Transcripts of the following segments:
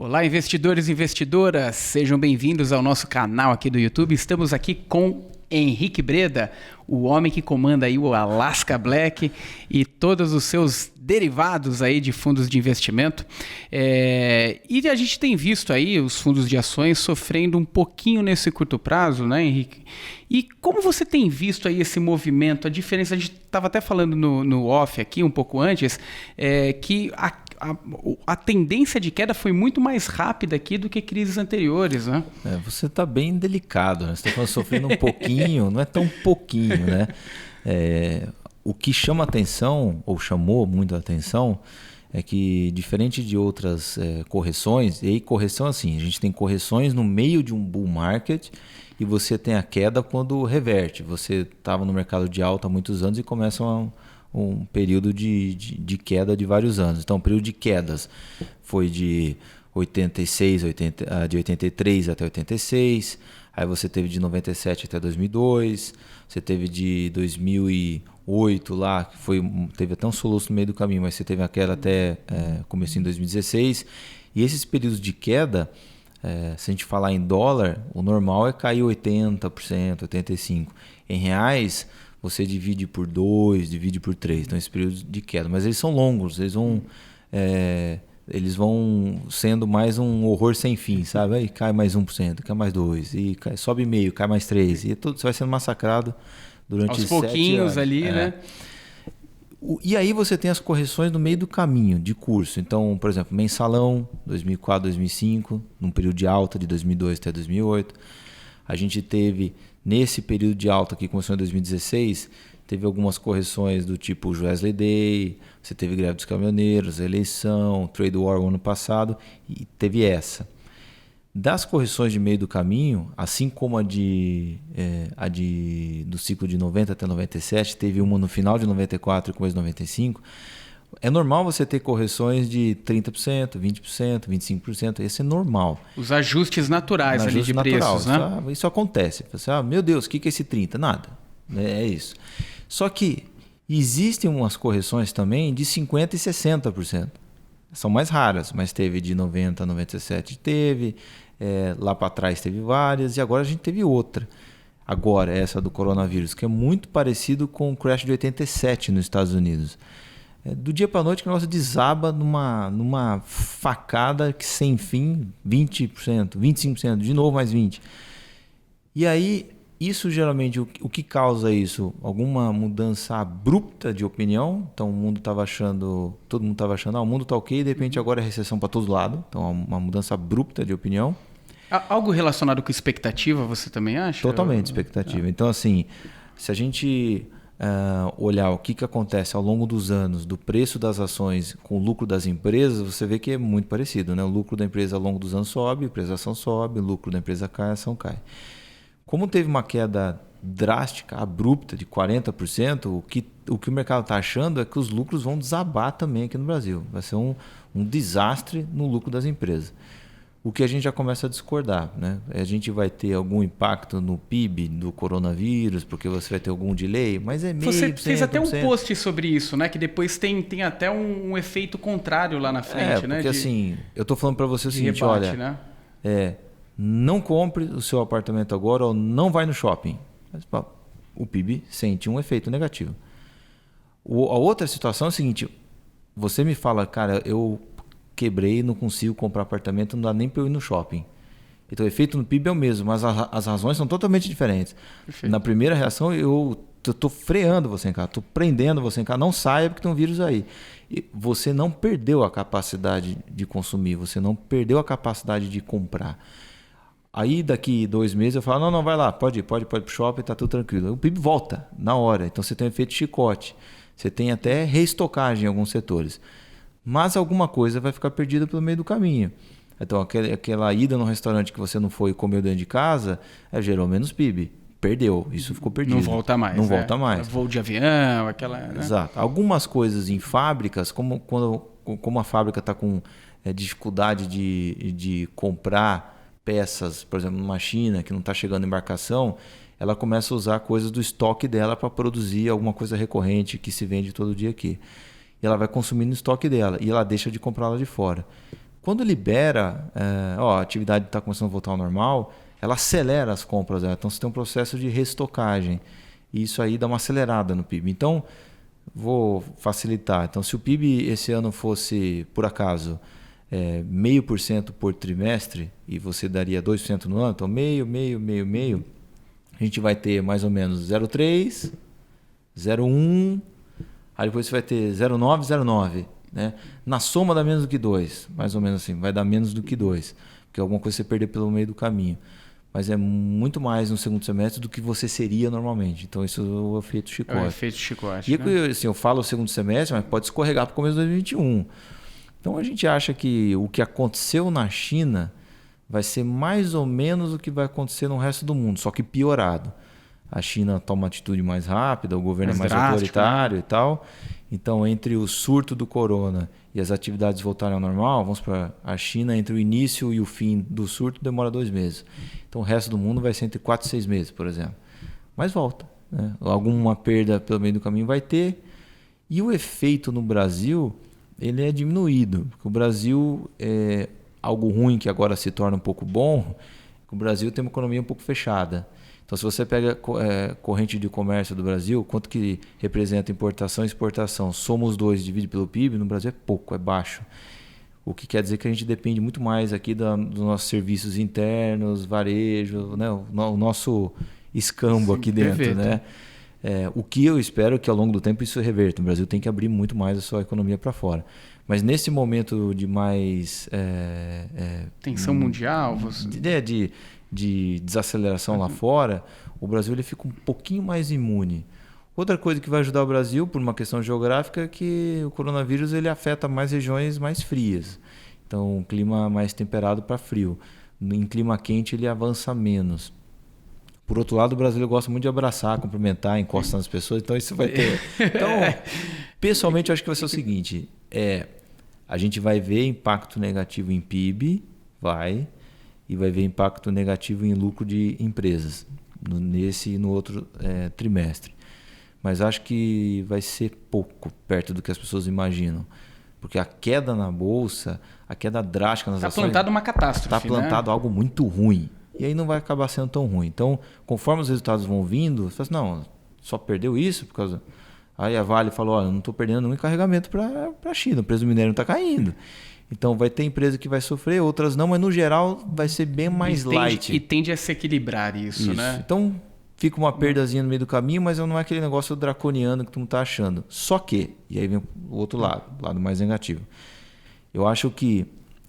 Olá, investidores e investidoras, sejam bem-vindos ao nosso canal aqui do YouTube. Estamos aqui com Henrique Breda, o homem que comanda aí o Alaska Black e todos os seus derivados aí de fundos de investimento. E a gente tem visto aí os fundos de ações sofrendo um pouquinho nesse curto prazo, né, Henrique? E como você tem visto aí esse movimento, a diferença, a gente estava até falando no off aqui um pouco antes, que a tendência de queda foi muito mais rápida aqui do que crises anteriores, né? Você está bem delicado, né? Você está sofrendo um pouquinho, não é tão pouquinho, né? O que chama atenção, ou chamou muito a atenção, é que diferente de outras correções, e aí correção assim, a gente tem correções no meio de um bull market e você tem a queda quando reverte. Você estava no mercado de alta há muitos anos e começa um período de queda de vários anos. Então, o período de quedas foi de 83 até 86, aí você teve de 97 até 2002, você teve de 2008 lá, que teve até um soluço no meio do caminho, mas você teve a queda até começo em 2016. E esses períodos de queda, se a gente falar em dólar, o normal é cair 80%, 85%. Em reais, você divide por 2, divide por 3. Então, esses períodos de queda. Mas eles são longos, eles vão sendo mais um horror sem fim, sabe? Aí cai mais 1%, cai mais 2%, e sobe meio, cai mais 3%. E você vai sendo massacrado durante 7 anos. Aos pouquinhos ali, né? E aí você tem as correções no meio do caminho de curso. Então, por exemplo, mensalão, 2004, 2005, num período de alta de 2002 até 2008. A gente teve, nesse período de alta que começou em 2016, teve algumas correções do tipo Wesley Day, você teve greve dos caminhoneiros, eleição, trade war o ano passado, e teve essa. Das correções de meio do caminho, assim como a do ciclo de 90 até 97, teve uma no final de 94 e começo de 95, é normal você ter correções de 30%, 20%, 25%, esse é normal. Os ajustes naturais ali de preços, né? Isso acontece. Você, meu Deus, o que é esse 30%? Nada. É isso. Só que existem umas correções também de 50% e 60%. São mais raras, mas teve de 90 a 97, lá para trás teve várias, e agora a gente teve outra. Agora, essa do coronavírus, que é muito parecido com o crash de 87 nos Estados Unidos. Do dia para a noite, que o negócio desaba numa facada que sem fim, 20%, 25%, de novo mais 20%. E aí, isso geralmente, o que causa isso? Alguma mudança abrupta de opinião. Então, todo mundo estava achando, o mundo está ok, e de repente agora é recessão para todos os lados. Então, uma mudança abrupta de opinião. Algo relacionado com expectativa, você também acha? Totalmente expectativa. Então, assim, se a gente olhar o que acontece ao longo dos anos do preço das ações com o lucro das empresas, você vê que é muito parecido, né? O lucro da empresa ao longo dos anos sobe, o preço da ação sobe, o lucro da empresa cai, a ação cai. Como teve uma queda drástica, abrupta de 40%, o que o mercado está achando é que os lucros vão desabar também aqui no Brasil. Vai ser um desastre no lucro das empresas. O que a gente já começa a discordar, né? A gente vai ter algum impacto no PIB do coronavírus, porque você vai ter algum delay, mas é meio. Você fez até um post sobre isso, né? Que depois tem até um efeito contrário lá na frente, né? Porque assim, eu estou falando para você o seguinte, rebate, olha, né? Não compre o seu apartamento agora ou não vai no shopping. Mas, o PIB sente um efeito negativo. A outra situação é a seguinte, você me fala, cara, eu quebrei, não consigo comprar apartamento, não dá nem para eu ir no shopping. Então o efeito no PIB é o mesmo, mas as razões são totalmente diferentes. Perfeito. Na primeira reação, eu estou freando você em casa, estou prendendo você em casa, não saia porque tem um vírus aí. E você não perdeu a capacidade de consumir, você não perdeu a capacidade de comprar. Aí daqui 2 meses eu falo, não, vai lá, pode ir pro shopping, tá tudo tranquilo. O PIB volta na hora, então você tem um efeito chicote. Você tem até reestocagem em alguns setores. Mas alguma coisa vai ficar perdida pelo meio do caminho. Então aquela ida no restaurante que você não foi e comeu dentro de casa, gerou menos PIB. Perdeu, isso ficou perdido. Não volta mais. Não volta mais. Voo de avião, aquela... Né? Exato. Algumas coisas em fábricas, como a fábrica está com dificuldade de comprar peças, por exemplo, numa China que não está chegando embarcação, ela começa a usar coisas do estoque dela para produzir alguma coisa recorrente que se vende todo dia aqui. E ela vai consumindo o estoque dela e ela deixa de comprar lá de fora. Quando libera, a atividade está começando a voltar ao normal, ela acelera as compras. Então você tem um processo de restocagem. E isso aí dá uma acelerada no PIB. Então, vou facilitar. Então, se o PIB esse ano fosse, por acaso, 0,5% por trimestre, e você daria 2% no ano, então meio, a gente vai ter mais ou menos 0,3, 0,1, aí depois você vai ter 0,9, 0,9. Né? Na soma dá menos do que 2, mais ou menos assim, vai dar menos do que 2, porque alguma coisa você perder pelo meio do caminho. Mas é muito mais no segundo semestre do que você seria normalmente. Então, isso é o efeito chicote. É o efeito chicote. E assim, eu falo o segundo semestre, mas pode escorregar para o começo de 2021. Então, a gente acha que o que aconteceu na China vai ser mais ou menos o que vai acontecer no resto do mundo, só que piorado. A China toma uma atitude mais rápida, o governo é mais autoritário, né? E tal. Então, entre o surto do corona e as atividades voltarem ao normal, vamos para a China, entre o início e o fim do surto, demora 2 meses. Então, o resto do mundo vai ser entre 4 e 6 meses, por exemplo. Mas volta. Né? Alguma perda pelo meio do caminho vai ter. E o efeito no Brasil, ele é diminuído. Porque o Brasil é algo ruim que agora se torna um pouco bom. O Brasil tem uma economia um pouco fechada. Então, se você pega corrente de comércio do Brasil, quanto que representa importação e exportação, soma os dois, divide pelo PIB, no Brasil é pouco, é baixo. O que quer dizer que a gente depende muito mais aqui dos nossos serviços internos, varejo, né? O nosso escambo. Sim, aqui dentro. Perfeito. Né? O que eu espero que ao longo do tempo isso reverta. O Brasil tem que abrir muito mais a sua economia para fora. Mas nesse momento de mais... tensão mundial? De desaceleração lá fora, o Brasil ele fica um pouquinho mais imune. Outra coisa que vai ajudar o Brasil, por uma questão geográfica, é que o coronavírus ele afeta mais regiões mais frias. Então, um clima mais temperado para frio. Em clima quente, ele avança menos. Por outro lado, o brasileiro gosta muito de abraçar, cumprimentar, encostar nas pessoas, então isso vai ter... Então, pessoalmente, eu acho que vai ser o seguinte, a gente vai ver impacto negativo em PIB, e vai ver impacto negativo em lucro de empresas, nesse e no outro trimestre. Mas acho que vai ser pouco perto do que as pessoas imaginam. Porque a queda na Bolsa, a queda drástica nas ações... Está plantado uma catástrofe, Está plantado, né? Algo muito ruim. E aí não vai acabar sendo tão ruim. Então, conforme os resultados vão vindo, você fala assim, não, só perdeu isso por causa... Aí a Vale falou, olha, não estou perdendo nenhum carregamento para a China, o preço do minério não está caindo. Então, vai ter empresa que vai sofrer, outras não, mas no geral vai ser bem mais light. E tende a se equilibrar isso, né? Então, fica uma perdazinha no meio do caminho, mas não é aquele negócio draconiano que tu não está achando. Só que, e aí vem o outro lado, o lado mais negativo. Eu acho que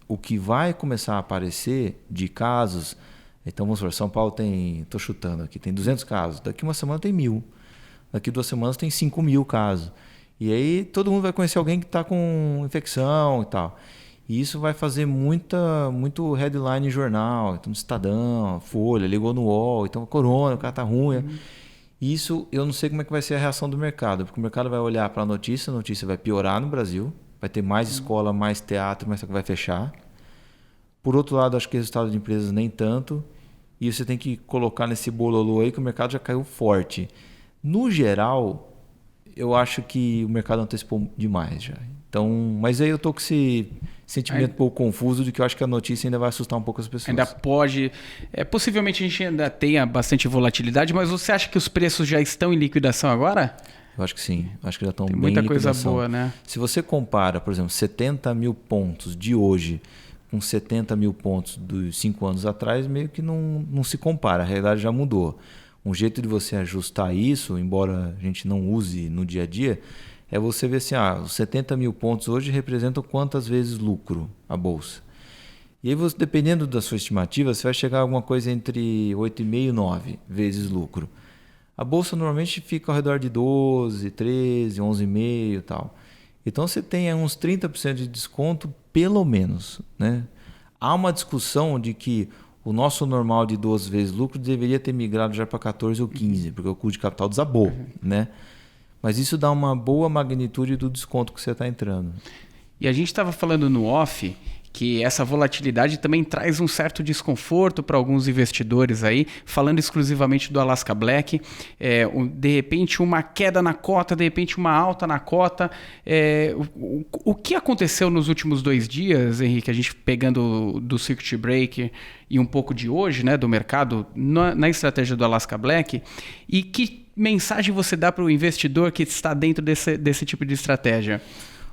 o que vai começar a aparecer de casos... Então, vamos supor, São Paulo tem, estou chutando aqui, tem 200 casos. Daqui uma semana tem 1.000. Daqui 2 semanas tem 5.000 casos. E aí todo mundo vai conhecer alguém que está com infecção e tal. E isso vai fazer muito headline em jornal. Então, no Estadão, Folha, ligou no UOL. Então, corona, o cara está ruim. Isso eu não sei como é que vai ser a reação do mercado. Porque o mercado vai olhar para a notícia vai piorar no Brasil. Vai ter mais escola, mais teatro, mas vai fechar. Por outro lado, acho que resultado de empresas nem tanto. E você tem que colocar nesse bololô aí que o mercado já caiu forte. No geral, eu acho que o mercado antecipou demais já. Então, mas aí eu tô com esse sentimento um pouco confuso de que eu acho que a notícia ainda vai assustar um pouco as pessoas. Ainda pode. Possivelmente a gente ainda tenha bastante volatilidade, mas você acha que os preços já estão em liquidação agora? Eu acho que sim. Eu acho que já estão bem em muita liquidação. Coisa boa, né? Se você compara, por exemplo, 70 mil pontos de hoje com 70 mil pontos dos 5 anos atrás, meio que não se compara. A realidade já mudou. Um jeito de você ajustar isso, embora a gente não use no dia a dia, é você ver assim, os 70 mil pontos hoje representam quantas vezes lucro a Bolsa. E aí, você, dependendo da sua estimativa, você vai chegar a alguma coisa entre 8,5 e 9 vezes lucro. A Bolsa normalmente fica ao redor de 12, 13, 11,5 e tal. Então, você tem uns 30% de desconto, pelo menos. Né? Há uma discussão de que o nosso normal de 12 vezes lucro deveria ter migrado já para 14 ou 15, porque o custo de capital desabou. Né? Mas isso dá uma boa magnitude do desconto que você está entrando. E a gente estava falando no off que essa volatilidade também traz um certo desconforto para alguns investidores aí, falando exclusivamente do Alaska Black. De repente uma queda na cota, de repente uma alta na cota. O que aconteceu nos últimos 2 dias, Henrique, a gente pegando do circuit break e um pouco de hoje, né, do mercado, na estratégia do Alaska Black, e que mensagem você dá para o investidor que está dentro desse tipo de estratégia?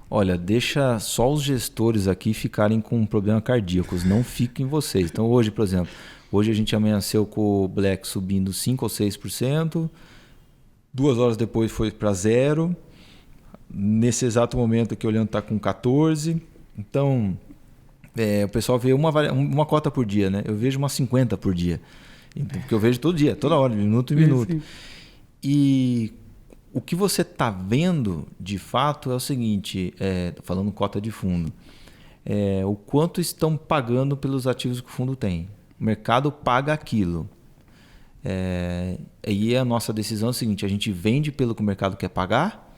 Olha, deixa só os gestores aqui ficarem com problema cardíacos, não fiquem vocês. Então hoje, por exemplo, a gente amanheceu com o Black subindo 5 ou 6%, 2 horas depois foi para 0%, nesse exato momento aqui olhando está com 14%. Então, o pessoal vê uma cota por dia, né? Eu vejo umas 50 por dia, porque eu vejo todo dia, toda hora, minuto em minuto. Sim. E o que você está vendo, de fato, é o seguinte, falando cota de fundo, o quanto estão pagando pelos ativos que o fundo tem. O mercado paga aquilo. E a nossa decisão é a seguinte, a gente vende pelo que o mercado quer pagar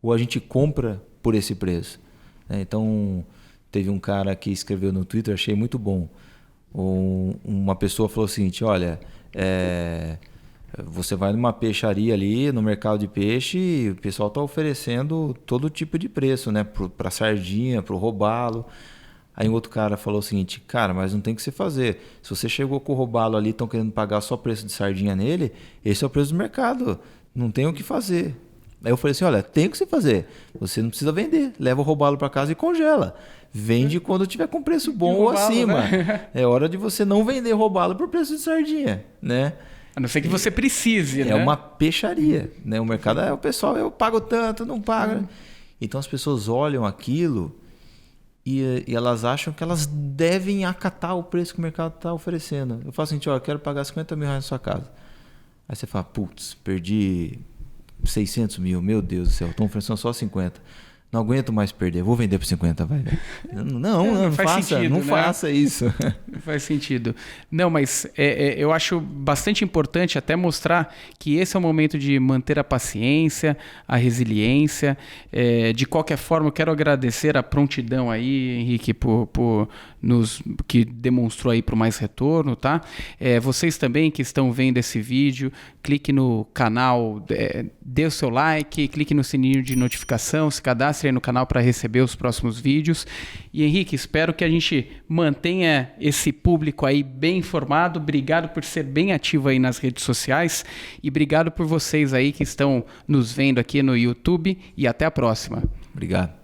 ou a gente compra por esse preço? Então, teve um cara que escreveu no Twitter, achei muito bom. Uma pessoa falou o seguinte, olha... Você vai numa peixaria ali, no mercado de peixe, e o pessoal está oferecendo todo tipo de preço, né? Para sardinha, para o robalo. Aí um outro cara falou o seguinte, cara, mas não tem o que você fazer. Se você chegou com o robalo ali, estão querendo pagar só preço de sardinha nele, esse é o preço do mercado, não tem o que fazer. Aí eu falei assim, olha, tem o que você fazer, você não precisa vender, leva o robalo para casa e congela. Vende quando tiver com preço bom ou acima. Né? É hora de você não vender robalo por preço de sardinha, né? A não ser que você precise, né? É uma peixaria, né? O mercado o pessoal, eu pago tanto, não pago. Então as pessoas olham aquilo e elas acham que elas devem acatar o preço que o mercado está oferecendo. Eu falo assim, eu quero pagar 50 mil reais na sua casa. Aí você fala, putz, perdi 600 mil, meu Deus do céu, estão oferecendo só 50. Não aguento mais perder, vou vender por 50, vai. Não faça, sentido, não faça isso. Não faz sentido. Não, mas eu acho bastante importante até mostrar que esse é o momento de manter a paciência, a resiliência. De qualquer forma, eu quero agradecer a prontidão aí, Henrique, que demonstrou aí para o Mais Retorno, tá? Vocês também que estão vendo esse vídeo, clique no canal, dê o seu like, clique no sininho de notificação, se cadastre aí no canal para receber os próximos vídeos. E Henrique, espero que a gente mantenha esse público aí bem informado. Obrigado por ser bem ativo aí nas redes sociais e obrigado por vocês aí que estão nos vendo aqui no YouTube e até a próxima. Obrigado.